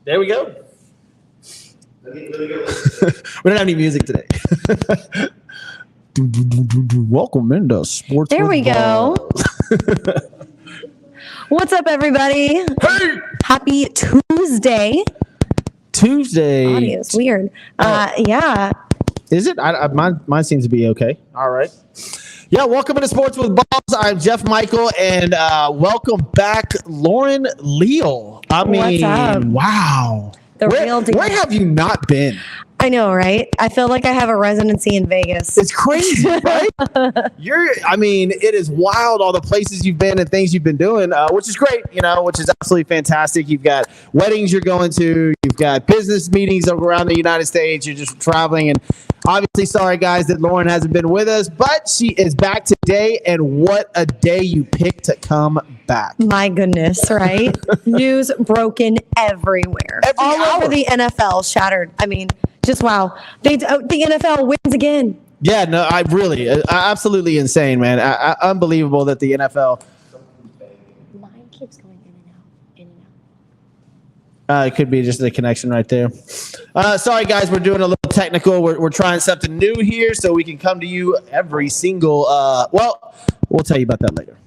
There we go. We don't have any music today. Welcome into Sports. There we go. What's up, everybody? Hey! Happy Tuesday. Audio is weird. Yeah. Is it? Mine seems to be okay. All right. Yeah, welcome into Sports with Balls. I'm Jeff Michael, and welcome back, Lauren Leal. What's up? Wow. Real deal. Where have you not been? I know, right? I feel like I have a residency in Vegas. It's crazy, right? It is wild, all the places you've been and things you've been doing, which is great, which is absolutely fantastic. You've got weddings you're going to, you've got business meetings around the United States, you're just traveling, and obviously, sorry, guys, that Lauren hasn't been with us, but she is back today, and what a day you picked to come back. My goodness, right? News broken everywhere. All over the NFL, shattered. Just wow. The NFL wins again. Yeah, no, absolutely insane, man. Unbelievable that the NFL. Mine keeps going in and out. It could be just the connection right there. Sorry, guys, we're doing a little technical. We're trying something new here so we can come to you every single. We'll tell you about that later.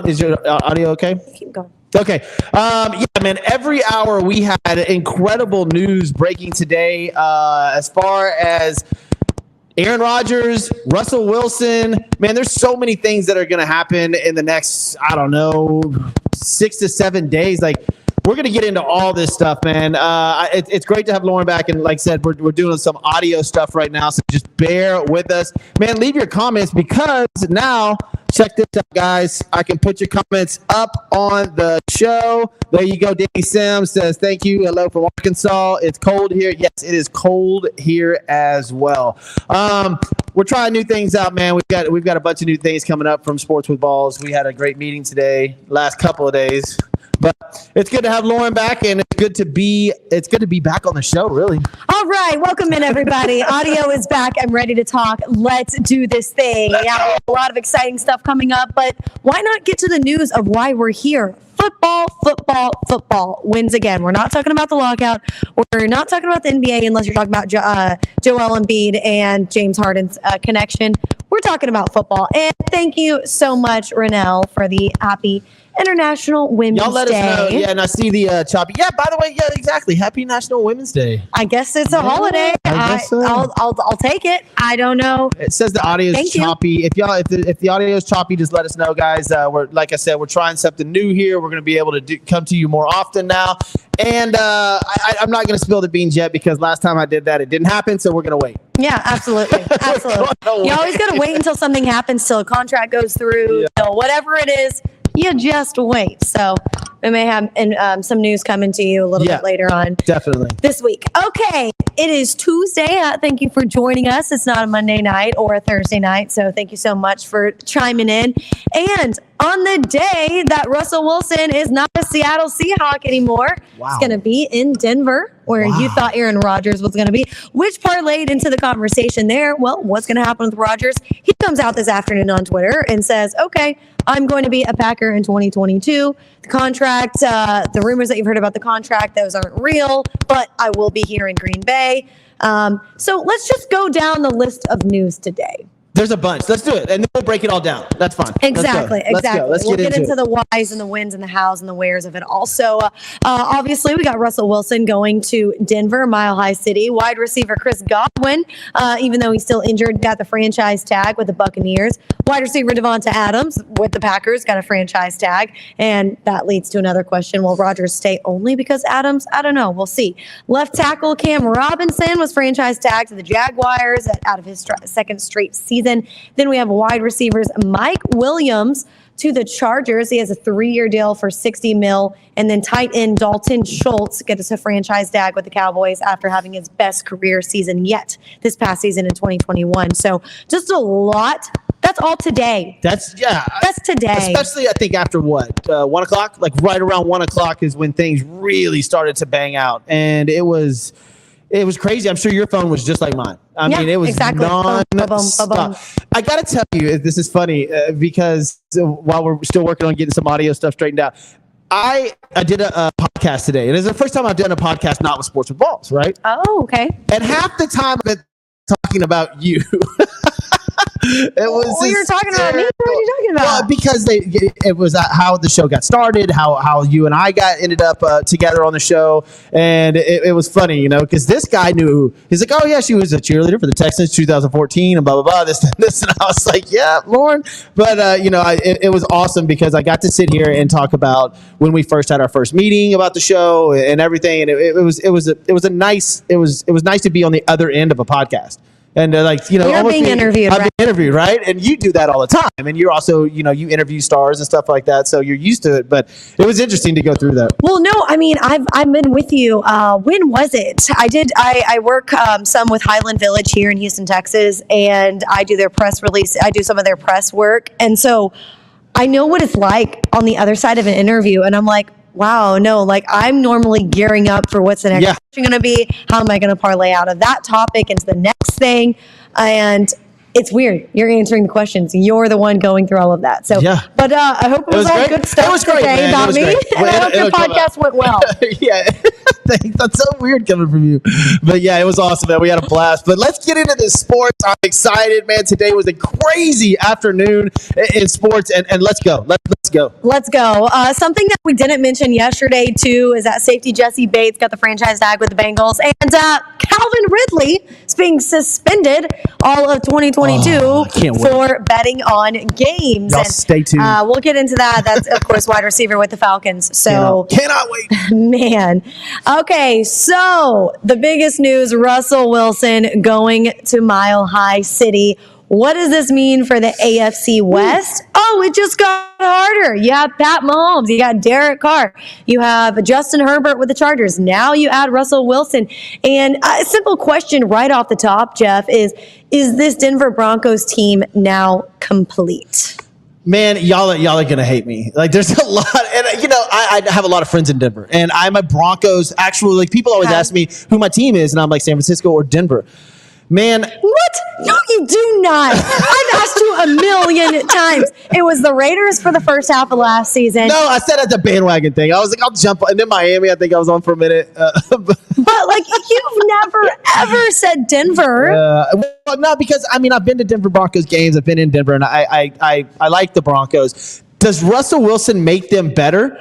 Is your audio okay? Keep going. Okay. Yeah, man, every hour we had incredible news breaking today as far as Aaron Rodgers, Russell Wilson. Man, there's so many things that are going to happen in the next, 6 to 7 days. We're going to get into all this stuff, man. It's great to have Lauren back. And like I said, we're doing some audio stuff right now. So just bear with us. Man, leave your comments because now, check this out, guys. I can put your comments up on the show. There you go. Danny Sims says, thank you. Hello from Arkansas. It's cold here. Yes, it is cold here as well. We're trying new things out, man. We've got a bunch of new things coming up from Sports with Balls. We had a great meeting today, last couple of days. But it's good to have Lauren back, and it's good to be back on the show, really. All right, welcome in, everybody. Audio is back. I'm ready to talk. Let's do this thing. Yeah, we have a lot of exciting stuff coming up, but why not get to the news of why we're here? Football wins again. We're not talking about the lockout. We're not talking about the NBA unless you're talking about Joel Embiid and James Harden's connection. We're talking about football. And thank you so much, Renelle, for the happy International Women's Day. Y'all let us know. Yeah, and I see the choppy. Yeah, by the way, yeah, exactly. Happy National Women's Day. I guess it's a holiday. I guess so. I'll take it. I don't know. It says the audio is choppy. If the audio is choppy, just let us know, guys. Like I said, we're trying something new here. We're going to be able to come to you more often now. And I'm not going to spill the beans yet because last time I did that, it didn't happen. So we're going to wait. Yeah, absolutely. You always got to wait until something happens, till a contract goes through, till whatever it is. You just wait. So we may have some news coming to you a little bit later on. Definitely. This week. Okay. It is Tuesday. Thank you for joining us. It's not a Monday night or a Thursday night. So thank you so much for chiming in. And on the day that Russell Wilson is not a Seattle Seahawk anymore, he's going to be in Denver, where you thought Aaron Rodgers was going to be, which parlayed into the conversation there. Well, what's going to happen with Rodgers? He comes out this afternoon on Twitter and says, okay, I'm going to be a Packer in 2022. The contract, the rumors that you've heard about the contract, those aren't real, but I will be here in Green Bay. So let's just go down the list of news today. There's a bunch. Let's do it, and then we'll break it all down. That's fine. Exactly. Let's we'll get into the whys and the wins and the hows and the wheres of it all. So, obviously, we got Russell Wilson going to Denver, Mile High City. Wide receiver Chris Godwin, even though he's still injured, got the franchise tag with the Buccaneers. Wide receiver Devonta Adams with the Packers got a franchise tag, and that leads to another question: will Rodgers stay only because Adams? I don't know. We'll see. Left tackle Cam Robinson was franchise tagged to the Jaguars out of his second straight season. Then we have wide receivers Mike Williams to the Chargers. He has a 3-year deal for $60 million. And then tight end Dalton Schultz gets a franchise tag with the Cowboys after having his best career season yet this past season in 2021. So just a lot. That's all today. That's today. Especially, I think, after 1 o'clock? Like right around 1 o'clock is when things really started to bang out. And it was crazy. I'm sure your phone was just like mine. I mean, it was non-stop. I got to tell you, this is funny because while we're still working on getting some audio stuff straightened out, I did a podcast today, and it's the first time I've done a podcast not with Sports with Balls, right? Oh, okay. And half the time I've been talking about you. It was. You're talking about me. What are you talking about? Well, because it was how the show got started, how you and I ended up together on the show, and it was funny, because this guy knew. He's like, oh yeah, she was a cheerleader for the Texans 2014, and blah blah blah. This, and I was like, yeah, Lauren. But it was awesome because I got to sit here and talk about when we first had our first meeting about the show and everything, and it was nice to be on the other end of a podcast. And you're being interviewed, I'm being interviewed, right? And you do that all the time. And you're also, you interview stars and stuff like that. So you're used to it. But it was interesting to go through that. Well, no, I mean, I've been with you. When was it? I work some with Highland Village here in Houston, Texas, and I do their press release. I do some of their press work. And so I know what it's like on the other side of an interview. And I'm like, wow, no, I'm normally gearing up for what's the next question going to be. How am I going to parlay out of that topic into the next thing? And it's weird. You're answering the questions. You're the one going through all of that. So, but I hope it was all great. good stuff it was great, today about me. And I hope your podcast went well. Yeah. Thanks. That's so weird coming from you. But yeah, it was awesome, man. We had a blast. But let's get into this sports. I'm excited, man. Today was a crazy afternoon in sports. And let's go. Let's go. Let's go. Something that we didn't mention yesterday, too, is that safety Jesse Bates got the franchise tag with the Bengals. And Calvin Ridley is being suspended all of 2022 for betting on games. Y'all stay tuned. We'll get into that. That's, of course, wide receiver with the Falcons. So cannot wait. Man. Okay, so the biggest news, Russell Wilson going to Mile High City. What does this mean for the AFC West? Oh, it just got harder. You have Pat Mahomes. You got Derek Carr. You have Justin Herbert with the Chargers. Now you add Russell Wilson. And a simple question right off the top, Jeff, is this Denver Broncos team now complete? Man, y'all are gonna hate me. There's a lot, and I have a lot of friends in Denver, and I'm a Broncos. Actually, people always ask me who my team is, and I'm like San Francisco or Denver. Man, what? No, you do not. I've asked you a million times. It was the Raiders for the first half of last season. No, I said at the bandwagon thing. I was like, I'll jump, and then Miami. I think I was on for a minute. But you've never ever said Denver. Well, no, because I've been to Denver Broncos games. I've been in Denver, and I like the Broncos. Does Russell Wilson make them better?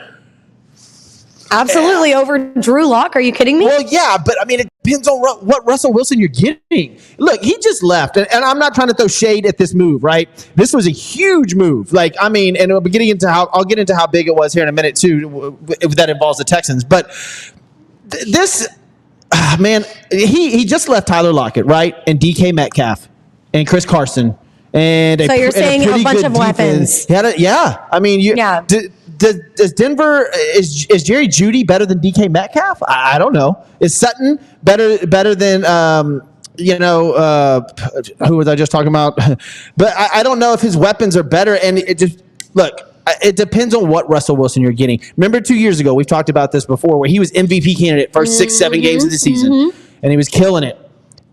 Absolutely, over Drew Lock. Are you kidding me? Well, yeah, but it depends on what Russell Wilson you're getting. Look, he just left, and I'm not trying to throw shade at this move, right? This was a huge move. And I'll get into how big it was here in a minute too, if that involves the Texans. But this, man, he just left Tyler Lockett, right, and DK Metcalf and Chris Carson, and so you're saying a bunch of weapons. Does Denver is Jerry Jeudy better than DK Metcalf? I don't know. Is Sutton better than who was I just talking about? But I don't know if his weapons are better. And it depends on what Russell Wilson you're getting. Remember 2 years ago we talked about this before, where he was MVP candidate first 6-7 games of the season, and he was killing it.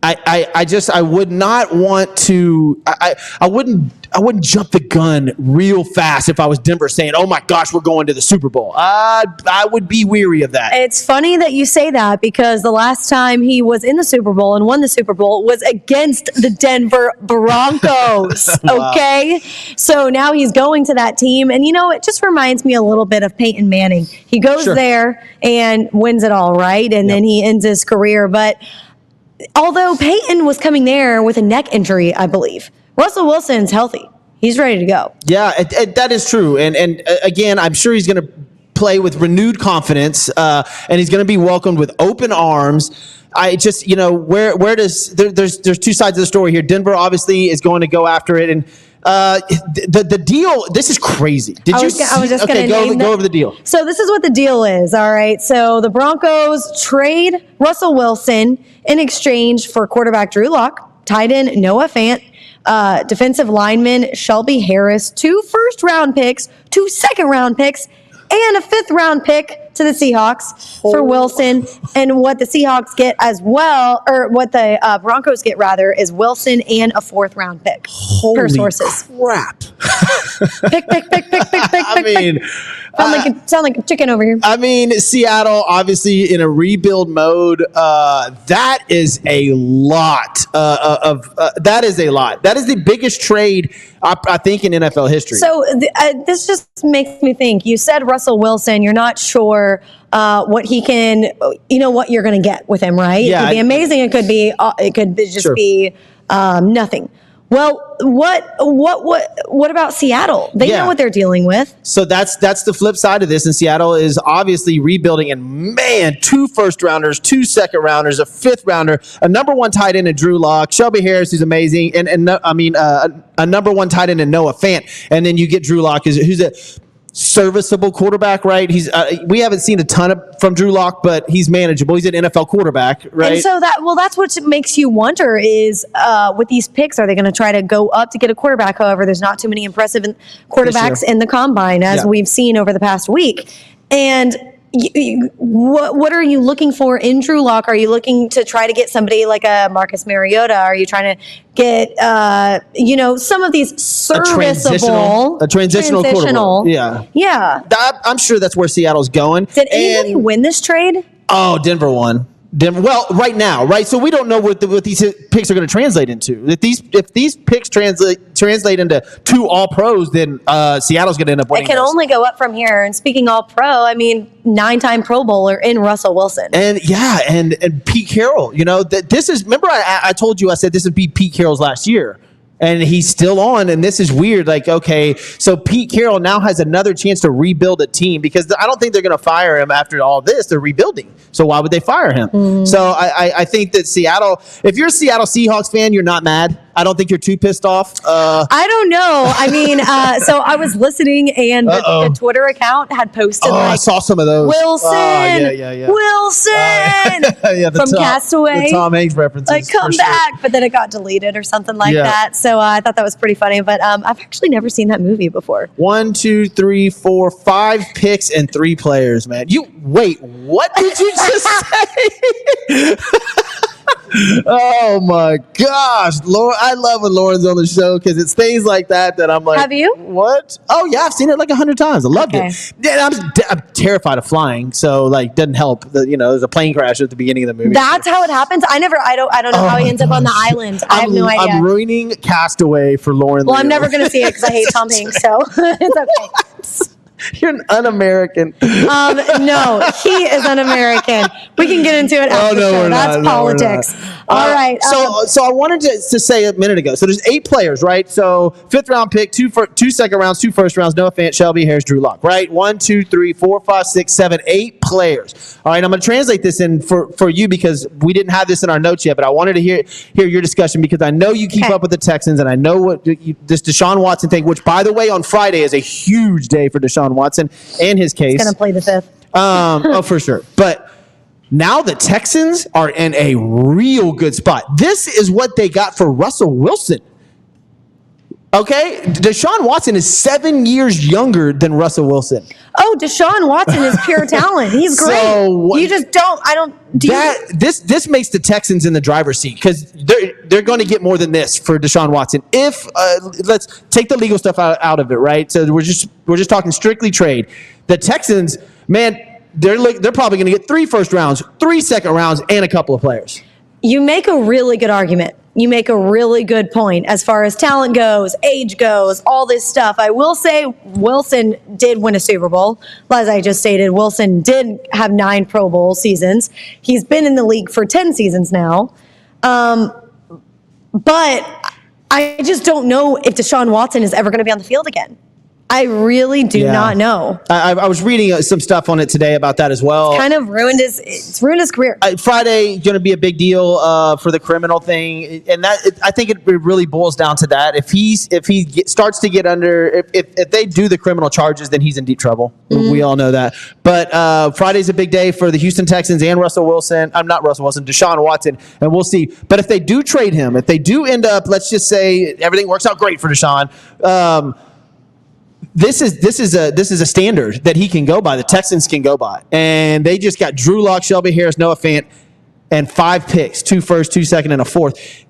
I would not want to. I wouldn't jump the gun real fast if I was Denver saying, "Oh my gosh, we're going to the Super Bowl." I would be weary of that. It's funny that you say that, because the last time he was in the Super Bowl and won the Super Bowl was against the Denver Broncos. Wow. Okay, so now he's going to that team, and it just reminds me a little bit of Peyton Manning. He goes there and wins it all, right, and then he ends his career, but. Although Peyton was coming there with a neck injury, I believe, Russell Wilson's healthy. He's ready to go. Yeah, that is true. And again, I'm sure he's going to play with renewed confidence, and he's going to be welcomed with open arms. I just, there's two sides of the story here. Denver obviously is going to go after it, and the deal. This is crazy. I was just going to go over the deal. So this is what the deal is. All right. So the Broncos trade Russell Wilson in exchange for quarterback Drew Lock, tight end Noah Fant, defensive lineman Shelby Harris, 2 first-round picks, 2 second-round picks, and a 5th-round pick to the Seahawks for Wilson, and what the Seahawks get as well, or what the Broncos get rather, is Wilson and a 4th round pick per sources. Crap. Pick. I mean, Sound like a chicken over here. I mean, Seattle obviously in a rebuild mode. That is a lot that is a lot. That is the biggest trade I think in NFL history. So this just makes me think. You said Russell Wilson. You're not sure what he can. What you're going to get with him, right? Yeah, it could be amazing. It could be. It could just be nothing. Well, what about Seattle? They know what they're dealing with. So that's the flip side of this. And Seattle is obviously rebuilding. And man, 2 first-rounders, 2 second-rounders, a 5th rounder, a number 1 tight end in Drew Lock, Shelby Harris, who's amazing, and a number 1 tight end in Noah Fant. And then you get Drew Lock, who's a serviceable quarterback, right? We haven't seen a ton from Drew Lock, but he's manageable. He's an NFL quarterback, right? And so that's what makes you wonder is with these picks, are they going to try to go up to get a quarterback? However, there's not too many impressive quarterbacks in the combine, as we've seen over the past week. And what are you looking for in Drew Lock? Are you looking to try to get somebody like a Marcus Mariota? Are you trying to get some of these serviceable, a transitional quarterback? Yeah. I'm sure that's where Seattle's going. Did anybody win this trade? Oh, Denver won. Well, right now, right? So we don't know what these picks are going to translate into. If these picks translate into 2 All-Pros, then Seattle's going to end up winning. It can only go up from here. And speaking All-Pro, I mean, 9-time Pro Bowler in Russell Wilson. And Pete Carroll. This is. Remember, I told you I said this would be Pete Carroll's last year. And he's still on, and this is weird. Like, okay, so Pete Carroll now has another chance to rebuild a team, because I don't think they're going to fire him after all this. They're rebuilding. So why would they fire him? Mm-hmm. So I think that Seattle, if you're a Seattle Seahawks fan, you're not mad. I don't think you're too pissed off. I don't know. I mean, so I was listening, and the Twitter account had posted I saw some of those. Wilson. Wilson from Castaway. The Tom Hanks references. Like, come back. But then it got deleted or something like that. So I thought that was pretty funny. But I've actually never seen that movie before. 1, 2, 3, 4, 5 picks and 3 players, man. Wait, what did you just say? Oh my gosh, Lauren! I love when Lauren's on the show because it stays like that. That I'm like, have you? What? Oh yeah, I've seen it like 100 times. I loved it. Yeah, I'm terrified of flying, so like doesn't help. There's a plane crash at the beginning of the movie. That's how it happens. I don't know how he ends up on the island. I have no idea. I'm ruining Castaway for Lauren. Well, I'm never going to see it because I hate Tom Hanks, so it's okay. You're an un-American. No, he is un-American. We can get into it after the show. That's politics. All right. So I wanted to say a minute ago. So there's 8 players, right? So 5th round pick, 2 second rounds, 2 first rounds. Noah Fant, Shelby Harris, Drew Lock. Right? 1, 2, 3, 4, 5, 6, 7, 8 players. All right. I'm going to translate this in for you because we didn't have this in our notes yet, but I wanted to hear your discussion because I know you keep up with the Texans and I know what this Deshaun Watson thing, which by the way on Friday is a huge day for Deshaun Watson and his case. He's going to play the 5th. For sure. But now the Texans are in a real good spot. This is what they got for Russell Wilson. Okay? Deshaun Watson is 7 years younger than Russell Wilson. Oh, Deshaun Watson is pure talent. He's great. So, you just this makes the Texans in the driver's seat because they're going to get more than this for Deshaun Watson. If let's take the legal stuff out of it, right? So we're just talking strictly trade. The Texans, man, they're probably going to get 3 first rounds, 3 second rounds, and a couple of players. You make a really good argument. You make a really good point as far as talent goes, age goes, all this stuff. I will say Wilson did win a Super Bowl. As I just stated, Wilson did have 9 Pro Bowl seasons. He's been in the league for 10 seasons now. But I just don't know if Deshaun Watson is ever going to be on the field again. I really do not know. I was reading some stuff on it today about that as well. It's kind of ruined his career. Friday going to be a big deal for the criminal thing, and I think it really boils down to that. If he starts to get under, if they do the criminal charges, then he's in deep trouble. Mm-hmm. We all know that. But Friday's a big day for the Houston Texans and Russell Wilson. I'm not Russell Wilson, Deshaun Watson, and we'll see. But if they do trade him, if they do end up, let's just say everything works out great for Deshaun. this is a standard that he can go by. The Texans can go by, and they just got Drew Lock, Shelby Harris, Noah Fant, and 5 picks, 2 first, 2 second, and a 4th.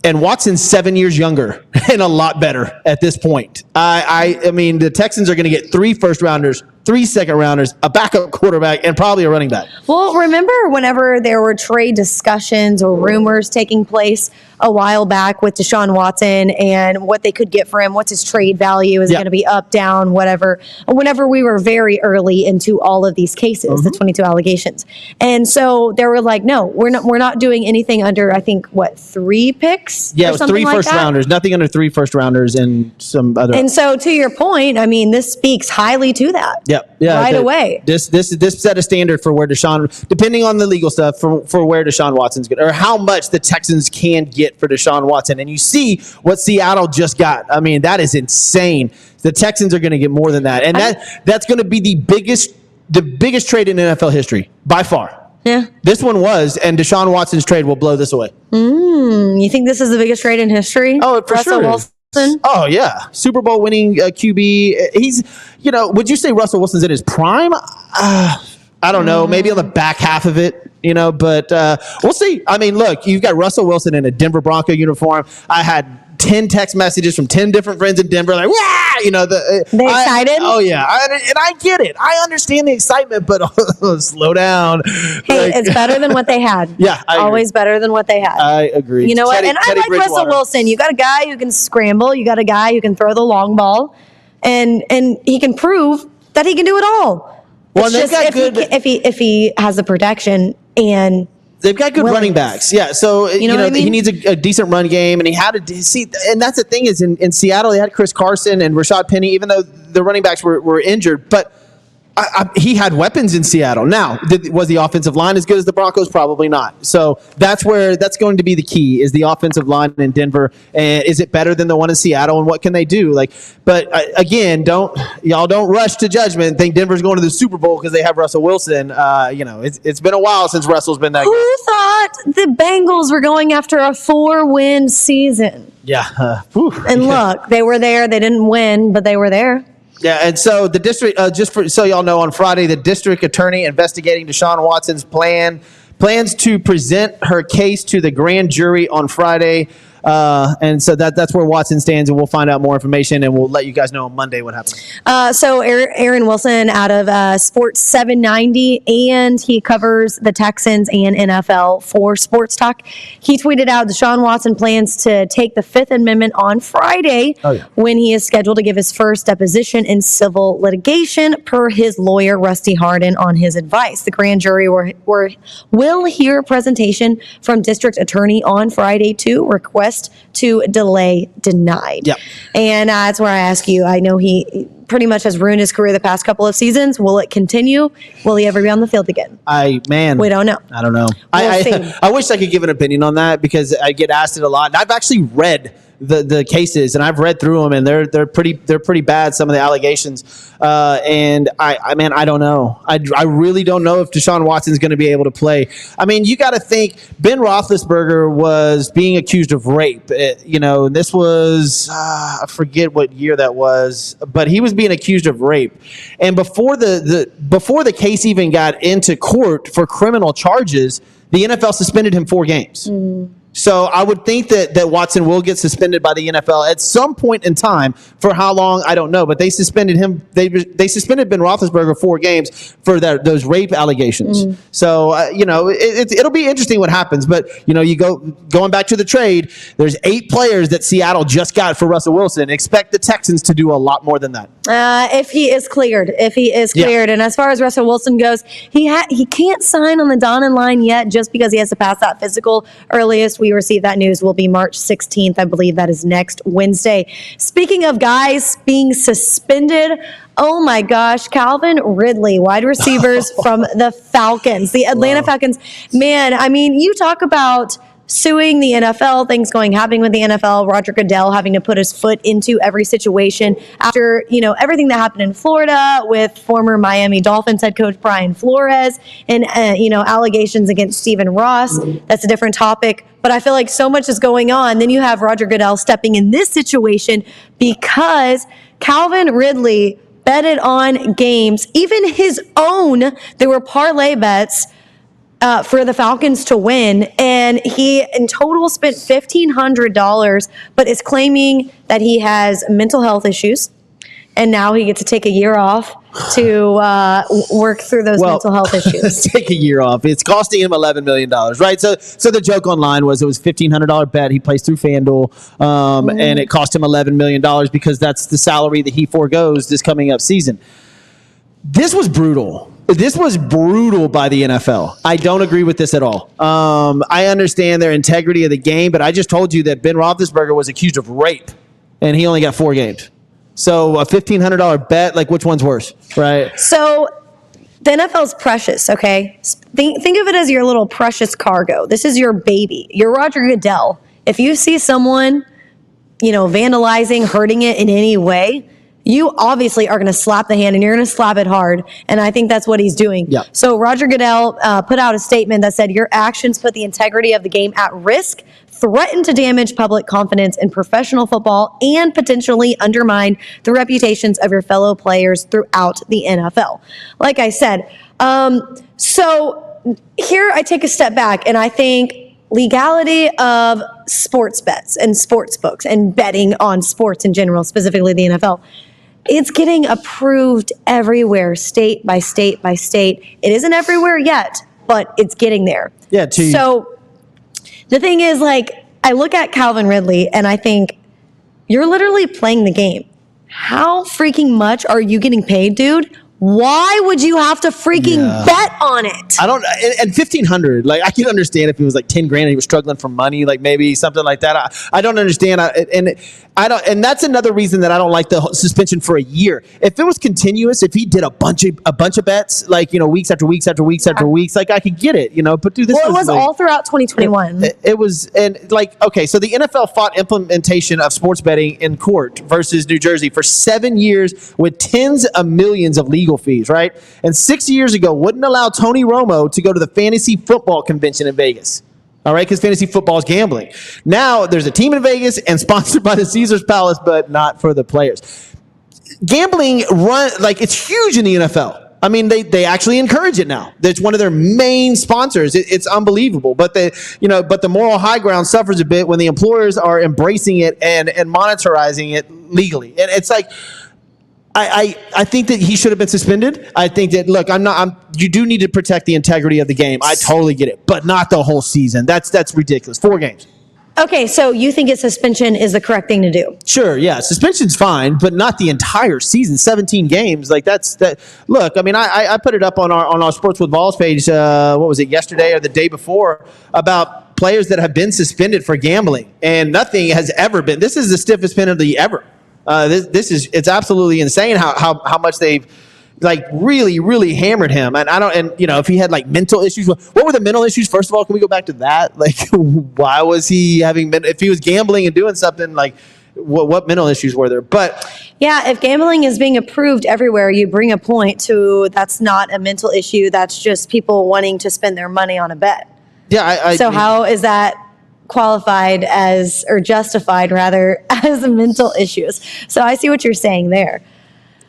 And Watson's 7 years younger and a lot better at this point. I mean, the Texans are going to get 3 first-rounders, 3 second-rounders, a backup quarterback, and probably a running back. Well, remember whenever there were trade discussions or rumors taking place a while back with Deshaun Watson and what they could get for him, what's his trade value, is it going to be up, down, whatever, whenever we were very early into all of these cases, the 22 allegations. And so they were like, no, we're not doing anything under, I think, 3 picks? Yeah, it was 3 first-rounders, nothing under 3 first-rounders and some other. And so to your point, I mean, this speaks highly to that. Yep. Yeah, right away. This set a standard for where Deshaun, depending on the legal stuff, for where Deshaun Watson's good, or how much the Texans can get for Deshaun Watson. And you see what Seattle just got. I mean, that is insane. The Texans are going to get more than that, and that's going to be the biggest trade in NFL history by far. Yeah. This one was, and Deshaun Watson's trade will blow this away. You think this is the biggest trade in history? Oh, for Russell sure. Wilson? Oh, yeah. Super Bowl winning QB. He's, would you say Russell Wilson's in his prime? I don't know. Maybe on the back half of it, but we'll see. I mean, look, you've got Russell Wilson in a Denver Bronco uniform. I had 10 text messages from 10 different friends in Denver, like, wow, they excited? Oh, yeah. And I get it. I understand the excitement, but slow down. Hey, it's better than what they had. Yeah, always better than what they had. I agree. You know what? And I like Russell Wilson. You got a guy who can scramble. You got a guy who can throw the long ball, and he can prove that he can do it all. Well, they've got if he has the protection and. They've got good running backs. Yeah. So, you know what I mean? He needs a decent run game, and he had to see. And that's the thing is in Seattle, they had Chris Carson and Rashad Penny, even though the running backs were injured. But he had weapons in Seattle. Now, was the offensive line as good as the Broncos? Probably not. So that's going to be the key is the offensive line in Denver. And is it better than the one in Seattle? And what can they do? But again, don't rush to judgment and think Denver's going to the Super Bowl because they have Russell Wilson. It's been a while since Russell's been that good. Who thought the Bengals were going after a 4-win season? Yeah. And look, they were there. They didn't win, but they were there. Yeah, and so the district, so y'all know, on Friday, the district attorney investigating Deshaun Watson's plans to present her case to the grand jury on Friday. And so that's where Watson stands, and we'll find out more information, and we'll let you guys know on Monday what happened. So Aaron Wilson out of Sports 790, and he covers the Texans and NFL for Sports Talk. He tweeted out Deshaun Watson plans to take the Fifth Amendment on Friday when he is scheduled to give his first deposition in civil litigation per his lawyer, Rusty Hardin, on his advice. The grand jury will hear a presentation from district attorney on Friday to request to delay denied. Yep. And that's where I ask you, I know he pretty much has ruined his career the past couple of seasons. Will it continue? Will he ever be on the field again? We don't know. I don't know. We'll see. I wish I could give an opinion on that because I get asked it a lot. And I've actually read the cases, and I've read through them, and they're pretty bad, some of the allegations. And I don't know. I really don't know if Deshaun Watson's going to be able to play. I mean, you got to think Ben Roethlisberger was being accused of rape. This was I forget what year that was, but he was being accused of rape. And before the case even got into court for criminal charges, the NFL suspended him 4 games. So I would think that Watson will get suspended by the NFL at some point in time. For how long, I don't know. But they suspended him. They suspended Ben Roethlisberger 4 games for those rape allegations. So it'll be interesting what happens. But going back to the trade, there's 8 players that Seattle just got for Russell Wilson. Expect the Texans to do a lot more than that. If he is cleared, and as far as Russell Wilson goes, he can't sign on the dotted line yet, just because he has to pass that physical. Earliest we receive that news will be March 16th. I believe that is next Wednesday. Speaking of guys being suspended, oh my gosh, Calvin Ridley, wide receivers from the Falcons, the Atlanta Falcons. Man, I mean, you talk about suing the NFL, things happening with the NFL, Roger Goodell having to put his foot into every situation after, everything that happened in Florida with former Miami Dolphins head coach Brian Flores and, allegations against Stephen Ross. That's a different topic. But I feel like so much is going on. Then you have Roger Goodell stepping in this situation because Calvin Ridley betted on games, even his own. There were parlay bets for the Falcons to win, and he in total spent $1,500, but is claiming that he has mental health issues, and now he gets to take a year off to work through those mental health issues. Take a year off. It's costing him $11 million, right? So the joke online was it was $1,500 bet. He plays through FanDuel, and it cost him $11 million because that's the salary that he foregoes this coming up season. This was brutal. This was brutal by the NFL. I don't agree with this at all. I understand their integrity of the game, but I just told you that Ben Roethlisberger was accused of rape, and he only got 4 games. So a $1,500 bet, like which one's worse, right? So the NFL's precious, okay? Think of it as your little precious cargo. This is your baby. You're Roger Goodell. If you see someone, vandalizing, hurting it in any way, you obviously are going to slap the hand, and you're going to slap it hard. And I think that's what he's doing. Yeah. So Roger Goodell put out a statement that said, your actions put the integrity of the game at risk, threaten to damage public confidence in professional football, and potentially undermine the reputations of your fellow players throughout the NFL. Like I said, so here I take a step back, and I think legality of sports bets and sports books and betting on sports in general, specifically the NFL, it's getting approved everywhere, state by state by state. It isn't everywhere yet, but it's getting there. Yeah. So the thing is, I look at Calvin Ridley and I think, you're literally playing the game. How freaking much are you getting paid, dude? Why would you have to freaking bet on it? I don't, and 1,500, I can understand if it was like 10 grand and he was struggling for money, maybe something like that. I don't understand. And that's another reason that I don't like the suspension for a year. If it was continuous, if he did a bunch of bets, weeks after weeks after weeks after weeks, I could get it, but dude, this it was all throughout 2021. It was, okay, so the NFL fought implementation of sports betting in court versus New Jersey for 7 years with tens of millions of legal fees, right? And 6 years ago wouldn't allow Tony Romo to go to the fantasy football convention in Vegas. All right, because fantasy football is gambling. Now there's a team in Vegas and sponsored by the Caesars Palace, but not for the players. Gambling it's huge in the NFL. I mean, they actually encourage it now. It's one of their main sponsors. It's unbelievable. But the moral high ground suffers a bit when the employers are embracing it and monetizing it legally. And it's I think that he should have been suspended. I think that, look, you do need to protect the integrity of the game. I totally get it, but not the whole season. That's ridiculous. 4 games. Okay, so you think a suspension is the correct thing to do? Sure, yeah. Suspension's fine, but not the entire season. 17 games, that. Look, I mean, I put it up on our Sports with Balls page. What was it, yesterday or the day before, about players that have been suspended for gambling, and nothing has ever been. This is the stiffest penalty ever. It's absolutely insane how much they've really, really hammered him. And if he had mental issues, what were the mental issues? First of all, can we go back to that? Why was he having, if he was gambling and doing something, what mental issues were there? But yeah, if gambling is being approved everywhere, you bring a point to that's not a mental issue. That's just people wanting to spend their money on a bet. Yeah. So how is that qualified as, or justified rather, as mental issues? So I see what you're saying there.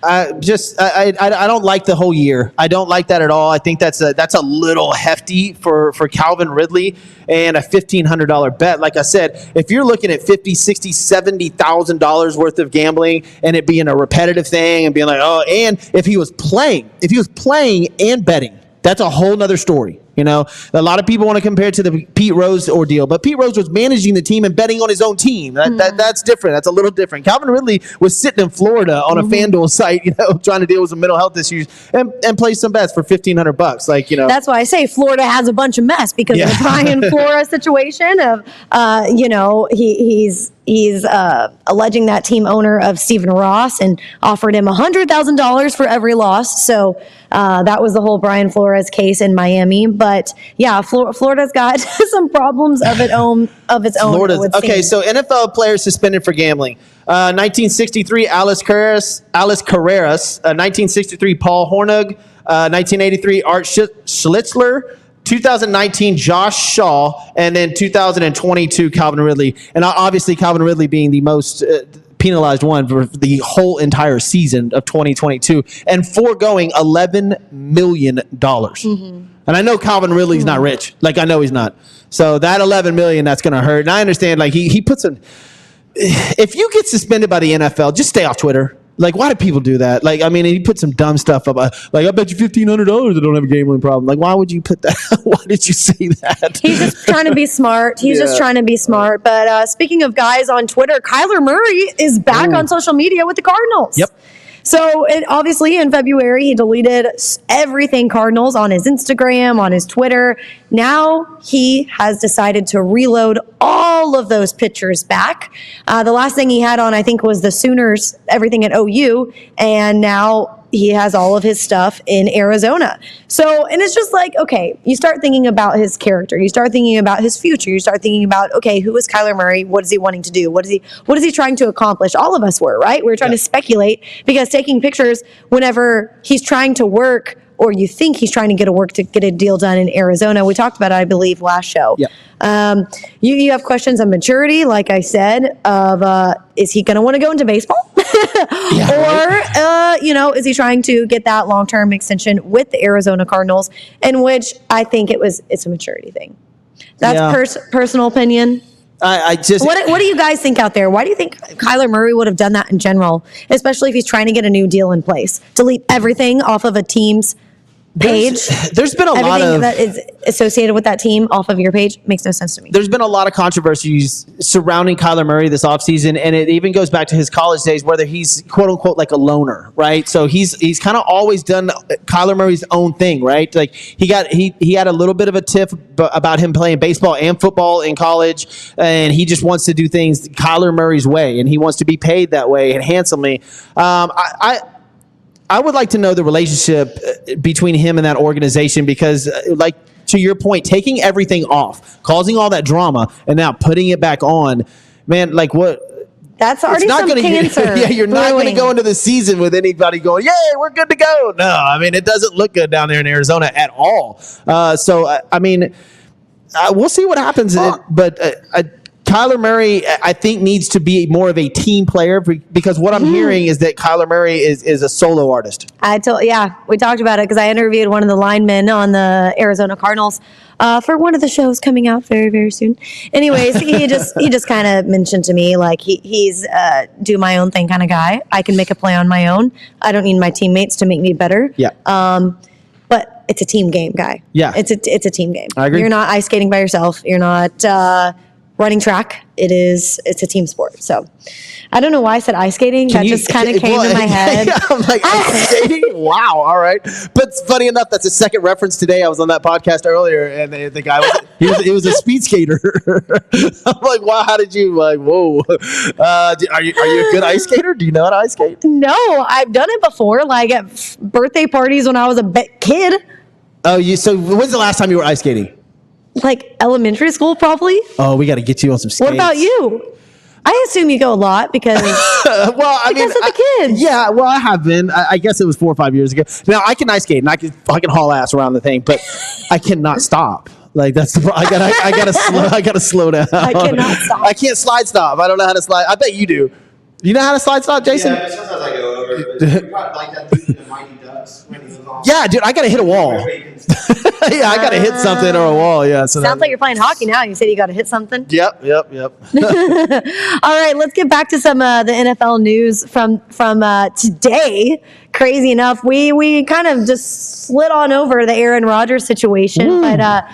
I don't like the whole year. I don't like that at all. I think that's a little hefty for Calvin Ridley, and a $1,500 bet. Like I said, if you're looking at $50,000, $60,000, $70,000 worth of gambling and it being a repetitive thing and being and if he was playing and betting, that's a whole nother story. A lot of people want to compare it to the Pete Rose ordeal, but Pete Rose was managing the team and betting on his own team. That's different. That's a little different. Calvin Ridley was sitting in Florida on a FanDuel site, trying to deal with some mental health issues and play some bets for $1,500. That's why I say Florida has a bunch of mess because of the Brian Flores situation of, he's alleging that team owner of Stephen Ross and offered him $100,000 for every loss. So that was the whole Brian Flores case in Miami. But But yeah, Florida's got some problems of its own. Florida's okay. So NFL players suspended for gambling. 1963, Alice Carreras. 1963, Paul Hornung. 1983, Art Schlitzler. 2019, Josh Shaw, and then 2022, Calvin Ridley. And obviously, Calvin Ridley being the most penalized one for the whole entire season of 2022 and foregoing $11 million. And I know Calvin Ridley's not rich. Like, I know he's not. So that $11 million, that's going to hurt. And I understand, like, he puts some. If you get suspended by the NFL, just stay off Twitter. Like, why do people do that? Like, I mean, he put some dumb stuff up. Like, I bet you $1,500 I don't have a gambling problem. Like, why would you put that? Why did you say that? He's just trying to be smart. He's just trying to be smart. But speaking of guys on Twitter, Kyler Murray is back on social media with the Cardinals. Yep. So obviously in February, he deleted everything Cardinals on his Instagram, on his Twitter. Now he has decided to reload all of those pictures back. The last thing he had on, I think, was the Sooners, everything at OU. And now he has all of his stuff in Arizona. So, and it's just like, okay, you start thinking about his character. You start thinking about his future. You start thinking about, okay, who is Kyler Murray? What is he wanting to do? What is he trying to accomplish? All of us were, right? We were trying to speculate, because taking pictures whenever he's trying to work, or you think he's trying to get a deal done in Arizona. We talked about it, I believe, last show. Yep. You have questions of maturity, like I said, of is he going to want to go into baseball? Or, is he trying to get that long-term extension with the Arizona Cardinals, in which I think it's a maturity thing. That's personal opinion. I just what do you guys think out there? Why do you think Kyler Murray would have done that in general, especially if he's trying to get a new deal in place? Delete everything off of a team's page. There's been a lot of that is associated with that team off of your page. Makes no sense to me. There's been a lot of controversies surrounding Kyler Murray this offseason, and it even goes back to his college days, whether he's quote unquote like a loner, right? So he's kind of always done Kyler Murray's own thing, right? Like he had a little bit of a tiff about him playing baseball and football in college, and he just wants to do things Kyler Murray's way, and he wants to be paid that way and handsomely. I would like to know the relationship between him and that organization, because, like, to your point, taking everything off, causing all that drama, and now putting it back on, man, like what? That's already some cancer. Yeah, you're not going to go into the season with anybody going, "Yay, we're good to go." No, I mean, it doesn't look good down there in Arizona at all. I mean, we'll see what happens. But Kyler Murray, I think, needs to be more of a team player, because what I'm hearing is that Kyler Murray is a solo artist. We talked about it, because I interviewed one of the linemen on the Arizona Cardinals for one of the shows coming out very, very soon. Anyways, he just kind of mentioned to me, like, he's do my own thing kind of guy. I can make a play on my own. I don't need my teammates to make me better. Yeah. But it's a team game, guy. Yeah. It's a team game. I agree. You're not ice skating by yourself. You're not running track. It's a team sport. So I don't know why I said ice skating. That just kind of came to my head. Yeah, I'm like, ice skating? Wow, all right. But funny enough, that's a second reference today. I was on that podcast earlier, and the guy was a speed skater. I'm like, wow, how did you, like, whoa. Are you a good ice skater? Do you know how to ice skate? No, I've done it before, like at birthday parties when I was a kid. Oh, so when's the last time you were ice skating? Like elementary school, probably. Oh, we got to get you on some skates. What about you? I assume you go a lot because because of the kids. Yeah, well, I have been. I guess it was 4 or 5 years ago. Now I can ice skate and I can haul ass around the thing, but I cannot stop. Like that's the I gotta slow down. I cannot stop. I can't slide stop. I don't know how to slide. I bet you do. You know how to slide stop, Jason? Yeah, sometimes I go over. But you got like that dude in the Mighty Ducks when he was on. Yeah, dude, I gotta hit a wall. Yeah, I gotta hit something or a wall. Yeah. So sounds like you're playing hockey now. You said you got to hit something. Yep. All right, let's get back to some the NFL news from today. Crazy enough, we kind of just slid on over the Aaron Rodgers situation. Ooh, but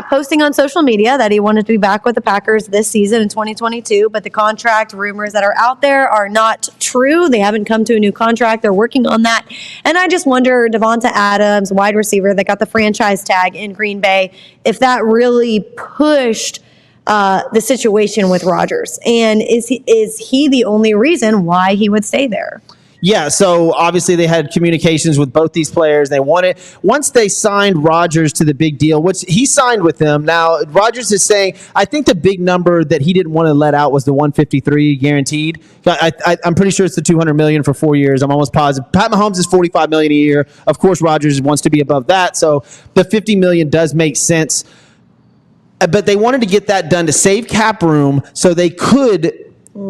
posting on social media that he wanted to be back with the Packers this season in 2022. But the contract rumors that are out there are not true. They haven't come to a new contract. They're working on that. And I just wonder, Devonta Adams, wide receiver that got the franchise tag in Green Bay, if that really pushed the situation with Rodgers. And is he the only reason why he would stay there? Yeah, so obviously they had communications with both these players. They wanted, once they signed Rodgers to the big deal, which he signed with them. Now, Rodgers is saying, I think the big number that he didn't want to let out was the 153 guaranteed. I'm pretty sure it's the $200 million for 4 years. I'm almost positive. Pat Mahomes is $45 million a year. Of course, Rodgers wants to be above that, so the $50 million does make sense. But they wanted to get that done to save cap room so they could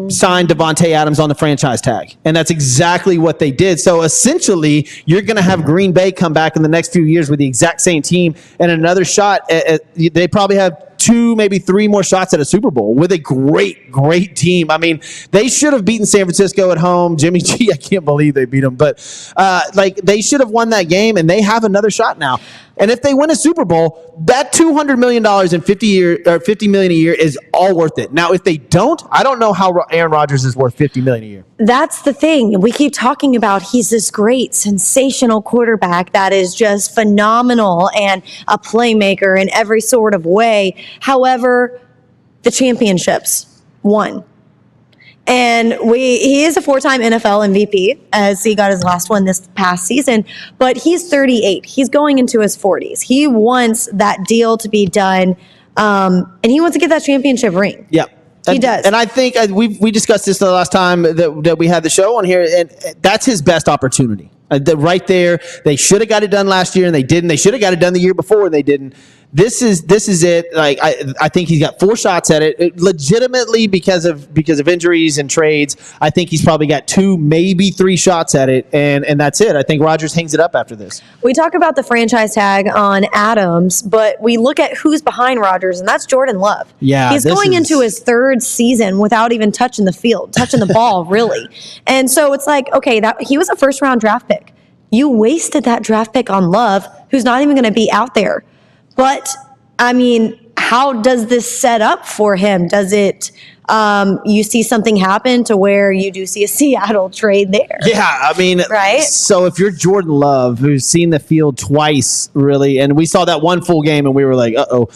sign Davante Adams on the franchise tag. And that's exactly what they did. So essentially, you're going to have Green Bay come back in the next few years with the exact same team and another shot. They probably have 2, maybe 3 more shots at a Super Bowl with a great team. I mean, they should have beaten San Francisco at home. Jimmy G, I can't believe they beat them. But they should have won that game, and they have another shot now. And if they win a Super Bowl, that $200 million and $50 million a year is all worth it. Now, if they don't, I don't know how Aaron Rodgers is worth $50 million a year. That's the thing. We keep talking about he's this great, sensational quarterback that is just phenomenal and a playmaker in every sort of way. However, the championships won. And he is a 4-time NFL MVP, as he got his last one this past season, but he's 38. He's going into his 40s. He wants that deal to be done, and he wants to get that championship ring. Yeah. He does. And I think we discussed this the last time that we had the show on here, and that's his best opportunity. Right there, they should have got it done last year, and they didn't. They should have got it done the year before, and they didn't. This is it. Like I think he's got 4 shots at it. Legitimately because of injuries and trades. I think he's probably got 2, maybe 3 shots at it, and that's it. I think Rodgers hangs it up after this. We talk about the franchise tag on Adams, but we look at who's behind Rodgers, and that's Jordan Love. Yeah, he's going into his 3rd season without even touching the ball, really. And so it's like, okay, that he was a first-round draft pick. You wasted that draft pick on Love, who's not even going to be out there. But, I mean, how does this set up for him? Does it, you see something happen to where you do see a Seattle trade there? Yeah, I mean, right? So if you're Jordan Love, who's seen the field twice, really, and we saw that one full game and we were like, uh-oh.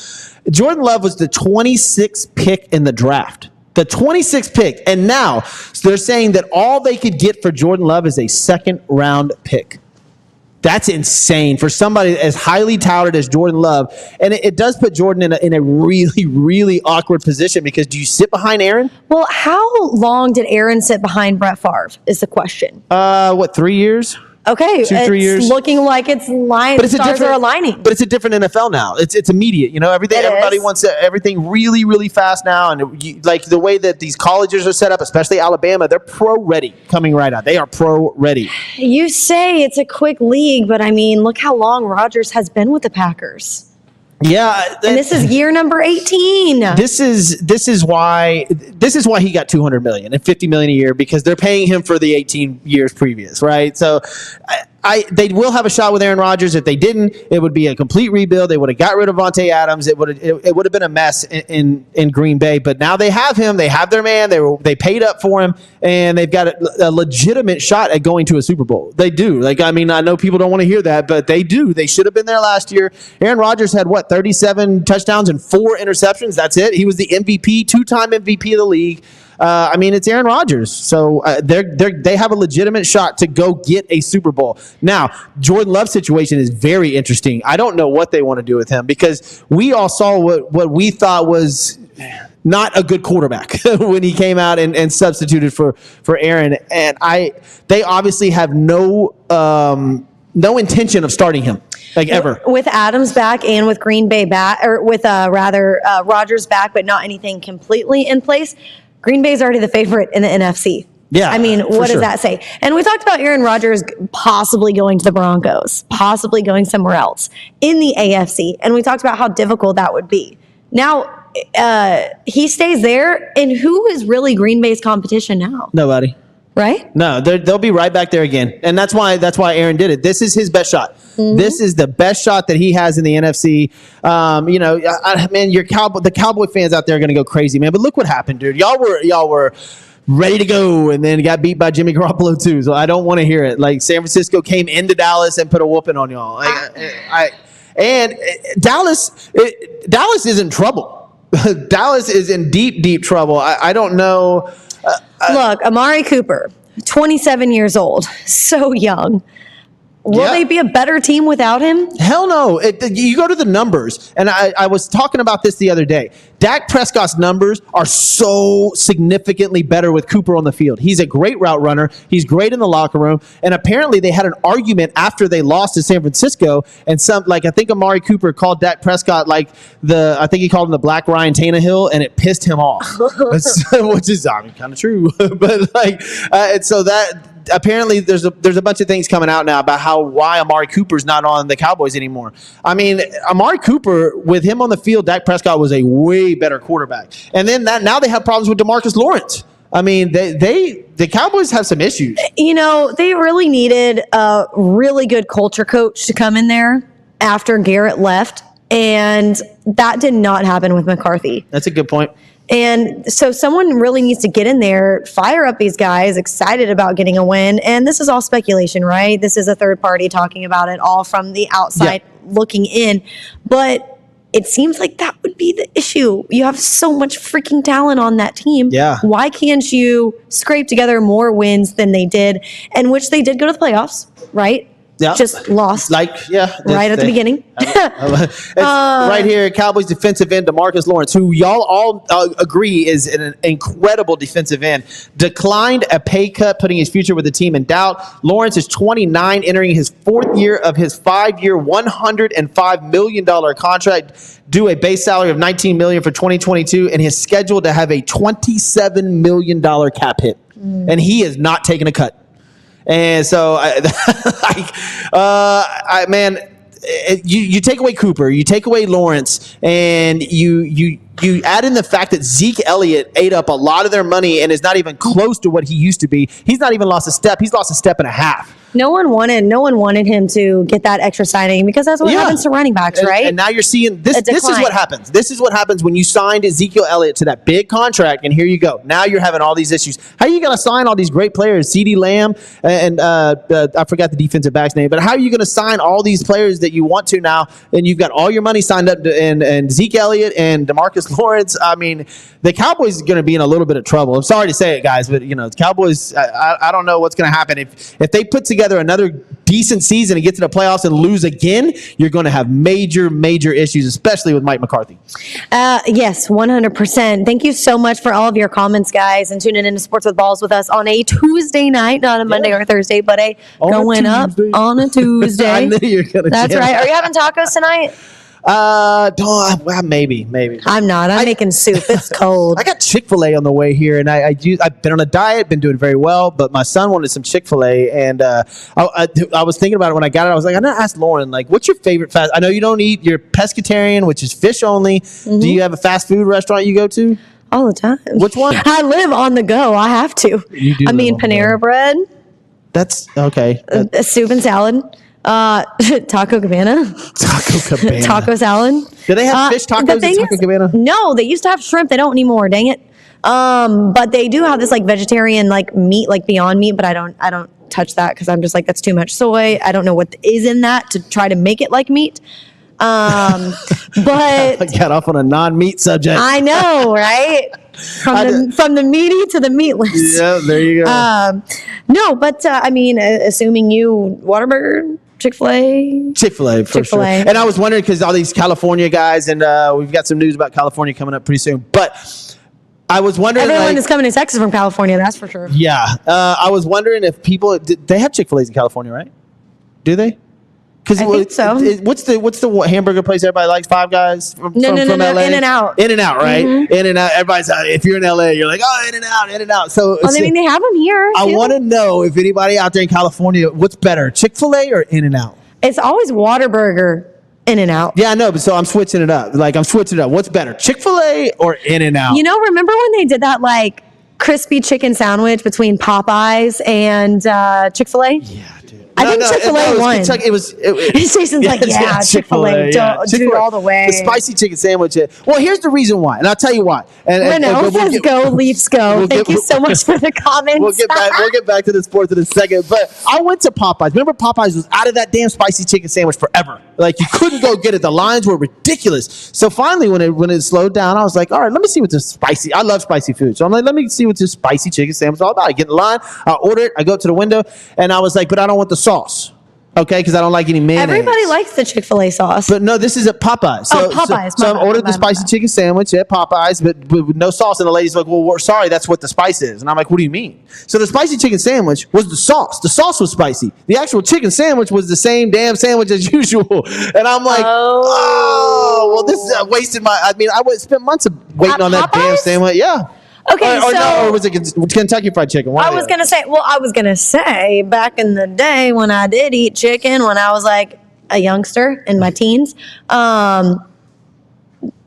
Jordan Love was the 26th pick in the draft. The 26th pick. And now they're saying that all they could get for Jordan Love is a 2nd-round pick. That's insane for somebody as highly touted as Jordan Love. And it does put Jordan in a really, really awkward position because do you sit behind Aaron? Well, how long did Aaron sit behind Brett Favre is the question. 3 years? Okay, 2-3 years. It's looking like it's stars are aligning. But it's a different NFL now. It's immediate. You know, everybody wants everything really, really fast now. And like the way that these colleges are set up, especially Alabama, they're pro-ready coming right out. They are pro-ready. You say it's a quick league, but I mean, look how long Rodgers has been with the Packers. Yeah, and this is year number 18. This is why he got $200 million and $50 million a year because they're paying him for the 18 years previous, right? So they will have a shot with Aaron Rodgers. If they didn't, it would be a complete rebuild. They would have got rid of Davante Adams. It would have been a mess in Green Bay. But now they have him. They have their man. They paid up for him, and they've got a legitimate shot at going to a Super Bowl. They do. Like, I mean, I know people don't want to hear that, but they do. They should have been there last year. Aaron Rodgers had 37 touchdowns and 4 interceptions. That's it. He was the MVP, 2-time MVP of the league. I mean, it's Aaron Rodgers, so they have a legitimate shot to go get a Super Bowl. Now, Jordan Love's situation is very interesting. I don't know what they want to do with him because we all saw what we thought was not a good quarterback when he came out and substituted for Aaron. And they obviously have no intention of starting him. Like ever. With Adams back and with Green Bay back, or with Rodgers back, but not anything completely in place, Green Bay's already the favorite in the NFC. Yeah. I mean, what does that say? And we talked about Aaron Rodgers possibly going to the Broncos, possibly going somewhere else in the AFC. And we talked about how difficult that would be. Now, he stays there. And who is really Green Bay's competition now? Nobody. Right? No, they'll be right back there again. And that's why Aaron did it. This is his best shot. Mm-hmm. This is the best shot that he has in the NFC. Man, the Cowboy fans out there are going to go crazy, man. But look what happened, dude. Y'all were ready to go and then got beat by Jimmy Garoppolo too. So I don't want to hear it. Like San Francisco came into Dallas and put a whooping on y'all. Dallas is in trouble. Dallas is in deep, deep trouble. I don't know. Look, Amari Cooper, 27 years old. So young. Will Yeah. they be a better team without him? Hell no. You go to the numbers, and I was talking about this the other day. Dak Prescott's numbers are so significantly better with Cooper on the field. He's a great route runner. He's great in the locker room. And apparently they had an argument after they lost to San Francisco. And I think Amari Cooper called Dak Prescott I think he called him the Black Ryan Tannehill, and it pissed him off, which is kind of true. But and so that. Apparently, there's a bunch of things coming out now about why Amari Cooper's not on the Cowboys anymore. I mean, Amari Cooper, with him on the field, Dak Prescott was a way better quarterback. And then now they have problems with Demarcus Lawrence. I mean, the Cowboys have some issues. You know, they really needed a really good culture coach to come in there after Garrett left, and that did not happen with McCarthy. That's a good point. And so someone really needs to get in there, fire up these guys, excited about getting a win. And this is all speculation, right? This is a third party talking about it, all from the outside looking in. But it seems like that would be the issue. You have so much freaking talent on that team. Yeah. Why can't you scrape together more wins than they did? And which they did go to the playoffs, right? Yeah. Just lost. Right at the beginning. It's right here, Cowboys defensive end Demarcus Lawrence, who y'all all agree is an incredible defensive end, declined a pay cut, putting his future with the team in doubt. Lawrence is 29, entering his fourth year of his 5-year, $105 million contract, due a base salary of $19 million for 2022, and he's scheduled to have a $27 million cap hit. And he is not taking a cut. And so, you take away Cooper, you take away Lawrence, and you add in the fact that Zeke Elliott ate up a lot of their money and is not even close to what he used to be. He's not even lost a step. He's lost a step and a half. No one wanted him to get that extra signing because that's what happens to running backs, right? And now you're seeing this. This is what happens. This is what happens when you signed Ezekiel Elliott to that big contract, and here you go. Now you're having all these issues. How are you going to sign all these great players, CeeDee Lamb and I forgot the defensive back's name, but how are you going to sign all these players that you want to now, and you've got all your money signed up to, and Zeke Elliott and Demarcus Lawrence? I mean, the Cowboys are going to be in a little bit of trouble. I'm sorry to say it, guys, but the Cowboys. I don't know what's going to happen if they put together another decent season and get to the playoffs and lose again. You're going to have major issues, especially with Mike McCarthy. Yes, 100%. Thank you so much for all of your comments, guys, and tuning into Sports with Balls with us on a Tuesday night, not a Monday or Thursday, but going up on a Tuesday. I knew you were going to. That's right. Are you having tacos tonight? Maybe. I'm not. I'm making soup. It's cold. I got Chick-fil-A on the way here, and I've been on a diet, been doing very well, but my son wanted some Chick-fil-A, and I was thinking about it when I got it. I was like, I'm going to ask Lauren, what's your favorite fast? I know you don't eat. You're pescatarian, which is fish only. Mm-hmm. Do you have a fast food restaurant you go to? All the time. Which one? I live on the go. I have to. You do. Panera Bread. That's okay. Soup and salad. Taco Cabana. Taco salad. Do they have fish tacos at Taco Cabana? No, they used to have shrimp. They don't anymore. Dang it. But they do have this vegetarian meat, Beyond Meat, but I don't touch that because I'm just that's too much soy. I don't know what is in that to try to make it like meat. But I got off on a non-meat subject. I know, right? From the meaty to the meatless. Yeah, there you go. No, but assuming you Whataburger, Chick-fil-A, for sure. And I was wondering because all these California guys, and we've got some news about California coming up pretty soon. But I was wondering, everyone is coming to Texas from California. That's for sure. Yeah, I was wondering if people they have Chick-fil-A's in California, right? Do they? I think so. What's the hamburger place everybody likes? Five Guys from LA? In-N-Out. In-N-Out, right? Mm-hmm. In-N-Out. Everybody's if you're in LA, you're like, oh, In-N-Out. So they have them here. I want to know if anybody out there in California, what's better, Chick-fil-A or In-N-Out? It's always Whataburger, In-N-Out. Yeah, I know, but so I'm switching it up. What's better, Chick-fil-A or In-N-Out? Remember when they did that crispy chicken sandwich between Popeyes and Chick-fil-A? Yeah, dude. I think Chick-fil-A won. Kentucky. It was. Jason's like, yeah, Chick-fil-A, dude, all the way. The spicy chicken sandwich. Well, here's the reason why, and I'll tell you why. Renault says, "Go Leafs, go!" Thank you so much for the comments. We'll get back to the sports in a second. But I went to Popeyes. Remember, Popeyes was out of that damn spicy chicken sandwich forever. Like, you couldn't go get it. The lines were ridiculous. So finally, when it slowed down, I was like, all right, let me see what this spicy. I love spicy food, so I'm like, let me see what this spicy chicken sandwich is all about. I get in line, I order it, I go up to the window, and I was like, but I don't want the sauce. Okay, because I don't like any mayonnaise. Everybody likes the Chick-fil-A sauce. But no, this is at Popeyes. So, Popeyes. So I ordered the spicy chicken sandwich at Popeyes, but with no sauce. And the lady's like, well, we're sorry, that's what the spice is. And I'm like, what do you mean? So the spicy chicken sandwich was the sauce. The sauce was spicy. The actual chicken sandwich was the same damn sandwich as usual. And I'm like, well, this is wasted my. I mean, I would spend months waiting on that damn sandwich. Yeah. Okay, or was it Kentucky Fried Chicken? I was gonna say back in the day when I did eat chicken when I was like a youngster in my teens,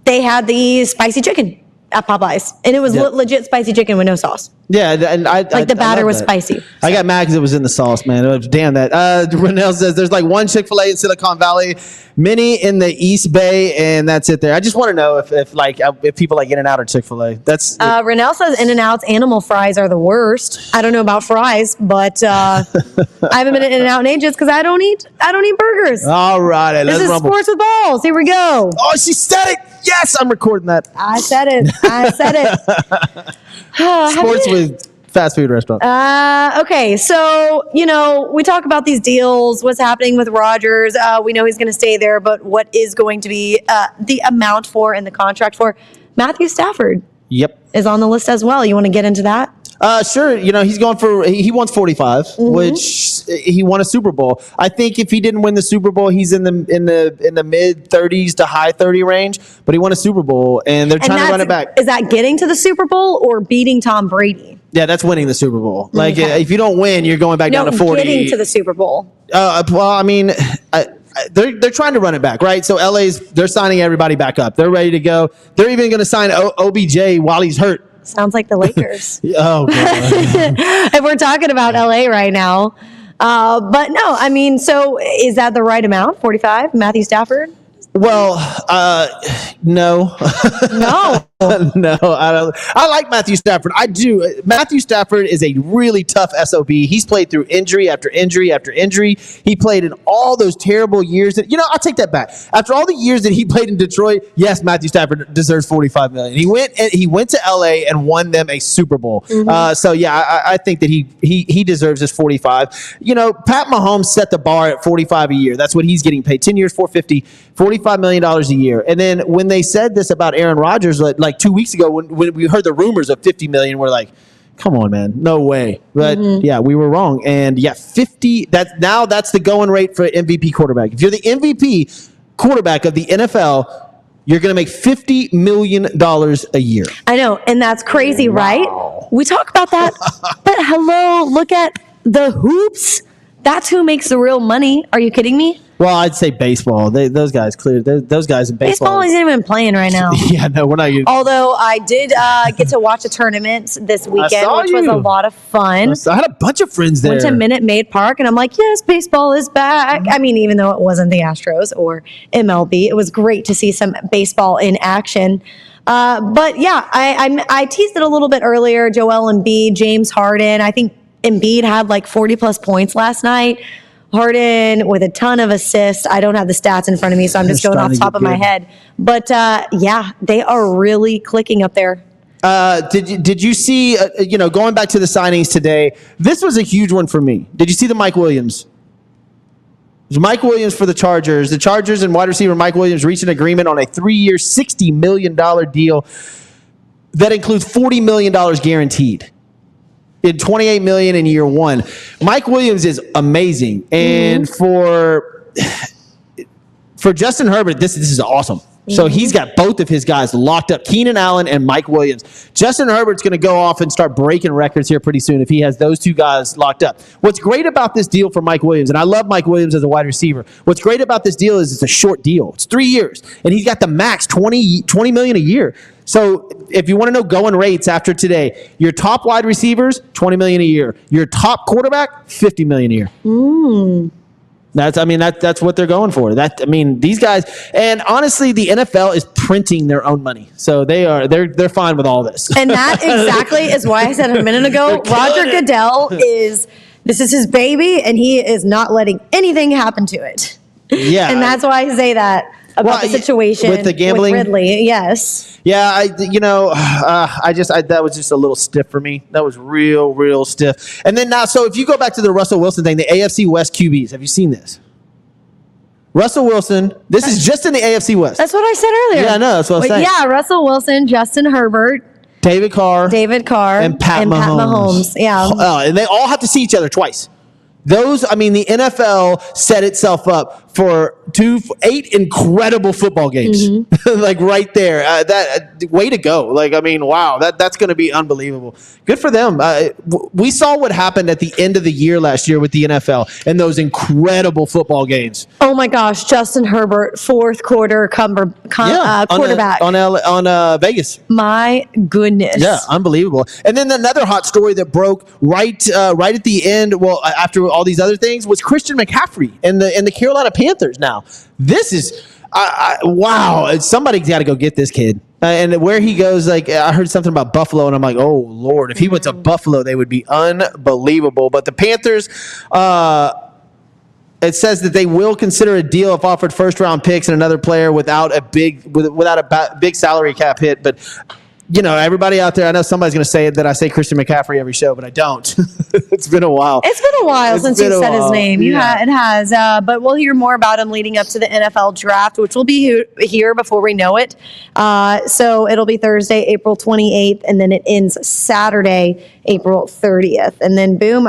they had the spicy chicken at Popeyes, and it was legit spicy chicken with no sauce. Yeah, and the batter was spicy. I got mad because it was in the sauce, man. It was, damn that. Renell says there's like one Chick-fil-A in Silicon Valley, many in the East Bay, and that's it there. I just want to know if people like In-N-Out or Chick-fil-A. That's Renell says In-N-Out's animal fries are the worst. I don't know about fries, but I haven't been at In-N-Out in ages because I don't eat burgers. All right, this is rumble. Sports with Balls. Here we go. Oh, she said it. Yes, I'm recording that. I said it. Sports with fast food restaurant. Okay, so, we talk about these deals, what's happening with Rodgers. We know he's going to stay there, but what is going to be the amount for and the contract for Matthew Stafford? Yep. Is on the list as well. You want to get into that? Sure. He's going he wants 45, which he won a Super Bowl. I think if he didn't win the Super Bowl, he's in the mid 30s to high 30 range, but he won a Super Bowl and they're trying to run it back. Is that getting to the Super Bowl or beating Tom Brady? Yeah, that's winning the Super Bowl. Like, if you don't win, you're going back down to 40. Getting to the Super Bowl. Well, I mean, they're trying to run it back, right? So they're signing everybody back up. They're ready to go. They're even going to sign OBJ while he's hurt. Sounds like the Lakers. Oh, God. If we're talking about LA right now. But no, I mean, so is that the right amount? 45, Matthew Stafford? Well, no. No. No, I don't. I like Matthew Stafford. I do. Matthew Stafford is a really tough SOB. He's played through injury after injury after injury. He played in all those terrible years. I'll take that back. After all the years that he played in Detroit, yes, Matthew Stafford deserves $45 million. He went to LA and won them a Super Bowl. So yeah, I think that he deserves his 45. Pat Mahomes set the bar at 45 a year. That's what he's getting paid. 10 years, $450, $45 million a year. And then when they said this about Aaron Rodgers, like 2 weeks ago, when we heard the rumors of $50 million, we're like, come on, man, no way. But yeah, we were wrong. And yeah, 50. That's the going rate for MVP quarterback. If you're the MVP quarterback of the NFL, you're going to make $50 million a year. I know, and that's crazy, right? We talk about that, but hello, look at the hoops. That's who makes the real money. Are you kidding me? Well, I'd say baseball. Those guys cleared. Those guys in baseball. Baseball isn't even playing right now. Yeah, no, we're not. Although I did get to watch a tournament this weekend, which was a lot of fun. I had a bunch of friends there. Went to Minute Maid Park, and I'm like, yes, baseball is back. I mean, even though it wasn't the Astros or MLB, it was great to see some baseball in action. But yeah, I teased it a little bit earlier. Joel Embiid, James Harden. I think Embiid had like 40-plus points last night. Harden with a ton of assists. I don't have the stats in front of me, so I'm just going off the top of my head. But yeah, they are really clicking up there. Did you see, going back to the signings today, this was a huge one for me. Did you see the Mike Williams? It was Mike Williams for the Chargers. The Chargers and wide receiver Mike Williams reached an agreement on a 3-year, $60 million deal that includes $40 million guaranteed. In $28 million in year one. Mike Williams is amazing. And for Justin Herbert, this is awesome. So he's got both of his guys locked up, Keenan Allen and Mike Williams. Justin Herbert's going to go off and start breaking records here pretty soon if he has those two guys locked up. What's great about this deal for Mike Williams, and I love Mike Williams as a wide receiver, what's great about this deal is it's a short deal. It's 3 years, and he's got the max $20 million a year. So if you want to know going rates after today, your top wide receivers, $20 million a year. Your top quarterback, $50 million a year. That's what they're going for. These guys, and honestly, the NFL is printing their own money, so they're fine with all this. And that exactly is why I said a minute ago, Roger Goodell this is his baby, and he is not letting anything happen to it. Yeah, and that's why I say that about the situation with the gambling with Ridley. Yes. Yeah, that was just a little stiff for me. That was real stiff. And then now, so if you go back to the Russell Wilson thing, the AFC West QBs, have you seen this? Russell Wilson, this is just in the AFC West. That's what I said earlier. Yeah, I know. That's what I was saying. Yeah, Russell Wilson, Justin Herbert, David Carr, and Pat Mahomes. Yeah. And they all have to see each other twice. The NFL set itself up for 8 incredible football games, like right there. Way to go! Wow, that's going to be unbelievable. Good for them. We saw what happened at the end of the year last year with the NFL and those incredible football games. Oh my gosh, Justin Herbert, fourth quarter quarterback on Vegas. My goodness. Yeah, unbelievable. And then another hot story that broke right at the end. Well, after all these other things, was Christian McCaffrey and the Carolina Panthers. Now, this is wow. Somebody's got to go get this kid. And where he goes, I heard something about Buffalo, and I'm like, oh Lord, if he went to Buffalo, they would be unbelievable. But the Panthers, it says that they will consider a deal if offered first-round picks and another player without a big salary cap hit. But everybody out there, I know somebody's going to say that I say Christian McCaffrey every show, but I don't. It's been a while. It's been a while since you said his name. Yeah. It has. But we'll hear more about him leading up to the NFL draft, which will be here before we know it. So it'll be Thursday, April 28th, and then it ends Saturday, April 30th. And then boom,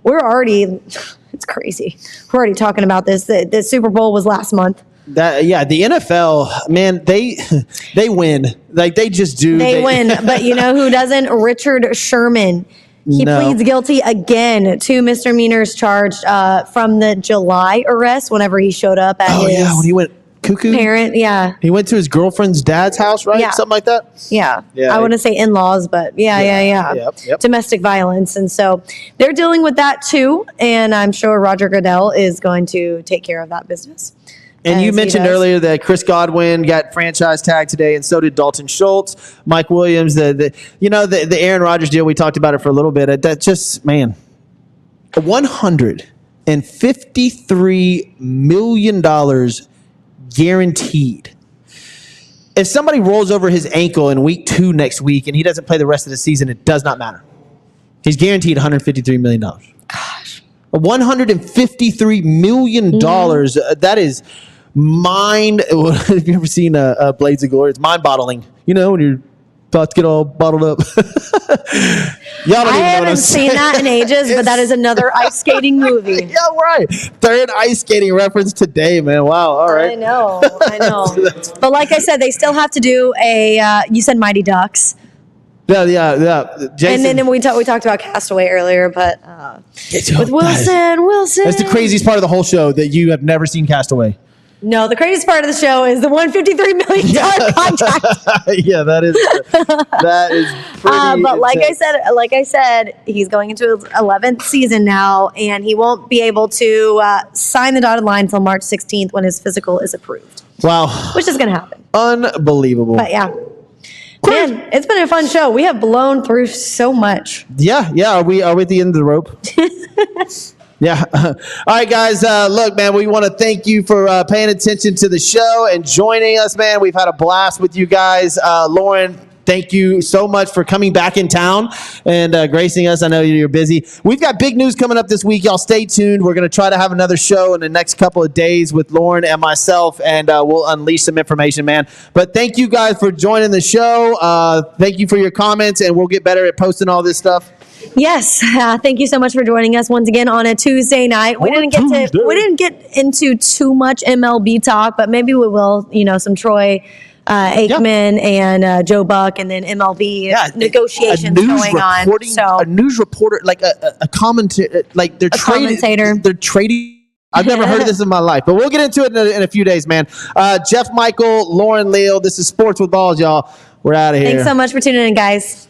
we're already, it's crazy. We're already talking about this. The Super Bowl was last month. The NFL, man, they win. They just do. They win. But you know who doesn't? Richard Sherman. He pleads guilty again to misdemeanors charged from the July arrest whenever he showed up at his when he went cuckoo. Parent, yeah. He went to his girlfriend's dad's house, right? Yeah. Something like that? Yeah. I wouldn't say in-laws, but yeah. Yep. Domestic violence. And so they're dealing with that too. And I'm sure Roger Goodell is going to take care of that business. And you mentioned earlier that Chris Godwin got franchise tagged today, and so did Dalton Schultz, Mike Williams, the Aaron Rodgers deal. We talked about it for a little bit. That just, man, $153 million guaranteed. If somebody rolls over his ankle in week 2 next week and he doesn't play the rest of the season, it does not matter. He's guaranteed $153 million. Gosh. $153 million. That is have you ever seen Blades of Glory? It's mind-boggling. When you're about to get all bottled up. Y'all don't even know what I'm saying. I haven't seen that in ages, but that is another ice skating movie. Yeah, right. Third ice skating reference today, man. Wow. All right. I know. But like I said, they still have to do you said Mighty Ducks. Yeah. Jason. And then we talked about Castaway earlier, but with Wilson. That's the craziest part of the whole show, that you have never seen Castaway. No, the craziest part of the show is the $153 million contract. Yeah, that is pretty but like I said, he's going into his 11th season now, and he won't be able to sign the dotted line until March 16th when his physical is approved. Wow. Which is going to happen. Unbelievable. But yeah. Man, it's been a fun show. We have blown through so much. Yeah. Are we at the end of the rope? Yeah. All right, guys. Look, man, we want to thank you for paying attention to the show and joining us, man. We've had a blast with you guys. Lauren, thank you so much for coming back in town and gracing us. I know you're busy. We've got big news coming up this week. Y'all stay tuned. We're going to try to have another show in the next couple of days with Lauren and myself, and we'll unleash some information, man. But thank you guys for joining the show. Thank you for your comments, and we'll get better at posting all this stuff. Yes, thank you so much for joining us once again on a Tuesday night. We didn't get into too much MLB talk, but maybe we will. Some Troy Aikman and Joe Buck, and then MLB negotiations going on. So a news reporter, like a commentator, like they're commentator. They're trading. I've never heard of this in my life, but we'll get into it in a few days, man. Jeff Michael, Lauren Leal. This is Sports with Balls, y'all. We're out of here. Thanks so much for tuning in, guys.